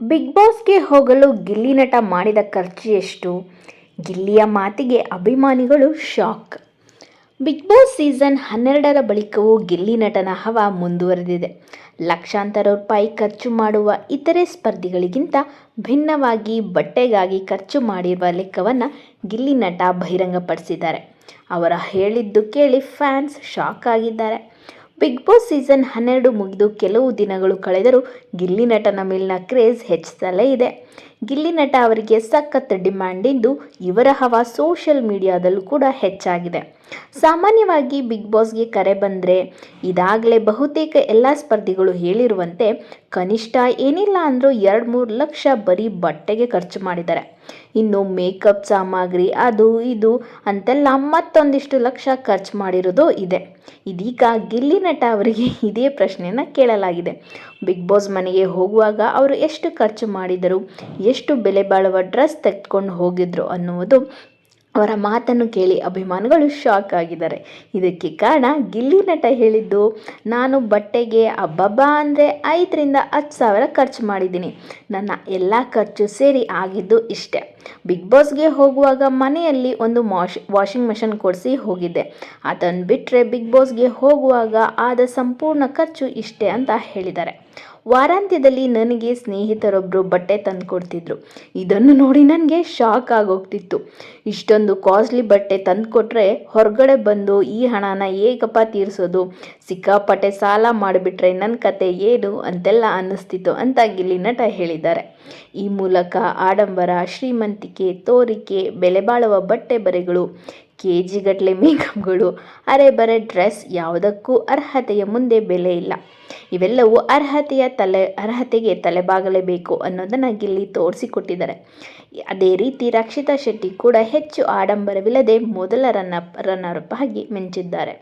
Big ಬಾಸ್ಗೆ ಹೋಗಲು ಗಿಲ್ಲಿ ನಟ ಮಾಡಿದ ಖರ್ಚು ಎಷ್ಟು? ಗಿಲ್ಲಿಯ ಮಾತಿಗೆ ಅಭಿಮಾನಿಗಳು ಶಾಕ್. ಬಿಗ್ ಬಾಸ್ ಸೀಸನ್ 12ರ ಬಳಿಕವೂ ಗಿಲ್ಲಿ ನಟನ ಹವಾ ಮುಂದುವರೆದಿದೆ. ಲಕ್ಷಾಂತರ ರೂಪಾಯಿ ಖರ್ಚು ಮಾಡುವ ಇತರೆ ಸ್ಪರ್ಧಿಗಳಿಗಿಂತ ಭಿನ್ನವಾಗಿ ಬಟ್ಟೆಗಾಗಿ ಖರ್ಚು ಮಾಡಿರುವ ಲೆಕ್ಕವನ್ನು ಗಿಲ್ಲಿ ನಟ ಬಹಿರಂಗಪಡಿಸಿದ್ದಾರೆ. ಅವರ ಹೇಳಿದ್ದು ಕೇಳಿ ಫ್ಯಾನ್ಸ್ ಶಾಕ್ ಆಗಿದ್ದಾರೆ. ಬಿಗ್ ಬಾಸ್ ಸೀಸನ್ 12 ಮುಗಿದು ಕೆಲವು ದಿನಗಳು ಕಳೆದರೂ ಗಿಲ್ಲಿ ನಟನ ಮೇಲಿನ ಕ್ರೇಜ್ ಹೆಚ್ಚುತ್ತಲೇ ಇದೆ. ಗಿಲ್ಲಿ ನಟ ಅವರಿಗೆ ಸಖತ್ ಡಿಮ್ಯಾಂಡ್ ಇದ್ದು ಇವರ ಹವಾ ಸೋಷಿಯಲ್ ಮೀಡಿಯಾದಲ್ಲೂ ಕೂಡ ಹೆಚ್ಚಾಗಿದೆ. ಸಾಮಾನ್ಯವಾಗಿ ಬಿಗ್ ಬಾಸ್ಗೆ ಕರೆ ಬಂದರೆ ಇದಾಗಲೇ ಬಹುತೇಕ ಎಲ್ಲ ಸ್ಪರ್ಧಿಗಳು ಹೇಳಿರುವಂತೆ ಕನಿಷ್ಠ ಏನಿಲ್ಲ ಅಂದರೂ 2-3 ಲಕ್ಷ ಬರೀ ಬಟ್ಟೆಗೆ ಖರ್ಚು ಮಾಡಿದ್ದಾರೆ. ಇನ್ನು ಮೇಕಪ್ ಸಾಮಗ್ರಿ ಅದು ಇದು ಅಂತೆಲ್ಲ ಮತ್ತೊಂದಿಷ್ಟು ಲಕ್ಷ ಖರ್ಚು ಮಾಡಿರೋದು ಇದೆ. ಇದೀಗ ಗಿಲ್ಲಿ ನಟ ಅವರಿಗೆ ಇದೇ ಪ್ರಶ್ನೆಯನ್ನು ಕೇಳಲಾಗಿದೆ. ಬಿಗ್ ಬಾಸ್ ಮನೆಗೆ ಹೋಗುವಾಗ ಅವರು ಎಷ್ಟು ಖರ್ಚು ಮಾಡಿದರು, ಎಷ್ಟು ಬೆಲೆ ಬಾಳುವ ಡ್ರೆಸ್ ತೆಗೆದುಕೊಂಡು ಹೋಗಿದ್ರು ಅನ್ನುವುದು ಅವರ ಮಾತನ್ನು ಕೇಳಿ ಅಭಿಮಾನಿಗಳು ಶಾಕ್ ಆಗಿದ್ದಾರೆ. ಇದಕ್ಕೆ ಕಾರಣ ಗಿಲ್ಲಿ ನಟ ಹೇಳಿದ್ದು, ನಾನು ಬಟ್ಟೆಗೆ ಅಬ್ಬಬ್ಬಾ ಅಂದರೆ 5ರಿಂದ 10 ಸಾವಿರ ಖರ್ಚು ಮಾಡಿದ್ದೀನಿ. ನನ್ನ ಎಲ್ಲ ಖರ್ಚು ಸೇರಿ ಆಗಿದ್ದು ಇಷ್ಟೇ. ಬಿಗ್ ಬಾಸ್ಗೆ ಹೋಗುವಾಗ ಮನೆಯಲ್ಲಿ ಒಂದು ವಾಷಿಂಗ್ ಮೆಷಿನ್ ಕೊಡಿಸಿ ಹೋಗಿದ್ದೆ. ಅದನ್ನು ಬಿಟ್ಟರೆ ಬಿಗ್ ಬಾಸ್ಗೆ ಹೋಗುವಾಗ ಆದ ಸಂಪೂರ್ಣ ಖರ್ಚು ಇಷ್ಟೇ ಅಂತ ಹೇಳಿದ್ದಾರೆ. ವಾರಾಂತ್ಯದಲ್ಲಿ ನನಗೆ ಸ್ನೇಹಿತರೊಬ್ಬರು ಬಟ್ಟೆ ತಂದುಕೊಡ್ತಿದ್ರು. ಇದನ್ನು ನೋಡಿ ನನಗೆ ಶಾಕ್ ಆಗೋಗ್ತಿತ್ತು. ಇಷ್ಟೊಂದು ಕಾಸ್ಟ್ಲಿ ಬಟ್ಟೆ ತಂದುಕೊಟ್ರೆ ಹೊರಗಡೆ ಬಂದು ಈ ಹಣನ ಹೇಗಪ್ಪ ತೀರಿಸೋದು, ಸಿಕ್ಕಾಪಟ್ಟೆ ಸಾಲ ಮಾಡಿಬಿಟ್ರೆ ನನ್ನ ಕತೆ ಏನು ಅಂತೆಲ್ಲ ಅನ್ನಿಸ್ತಿತ್ತು ಅಂತ ಗಿಲ್ಲಿ ನಟ ಹೇಳಿದ್ದಾರೆ. ಈ ಮೂಲಕ ಆಡಂಬರ, ಶ್ರೀಮಂತಿಕೆ ತೋರಿಕೆ, ಬೆಲೆ ಬಾಳುವ ಬಟ್ಟೆ ಬರೆಗಳು, ಕೆಜಿಗಟ್ಟಲೆ ಮೇಕಪ್ಗಳು, ಅರೆಬರೆ ಡ್ರೆಸ್ ಯಾವುದಕ್ಕೂ ಅರ್ಹತೆಯ ಮುಂದೆ ಬೆಲೆ ಇಲ್ಲ. ಇವೆಲ್ಲವೂ ಅರ್ಹತೆಗೆ ತಲೆಬಾಗಲೇಬೇಕು ಅನ್ನೋದನ್ನು ಗಿಲ್ಲಿ ತೋರಿಸಿಕೊಟ್ಟಿದ್ದಾರೆ. ಅದೇ ರೀತಿ ರಕ್ಷಿತಾ ಶೆಟ್ಟಿ ಕೂಡ ಹೆಚ್ಚು ಆಡಂಬರವಿಲ್ಲದೆ ಮೊದಲ ರನ್ನರ್ ಅಪ್ ಆಗಿ ಮಿಂಚಿದ್ದಾರೆ.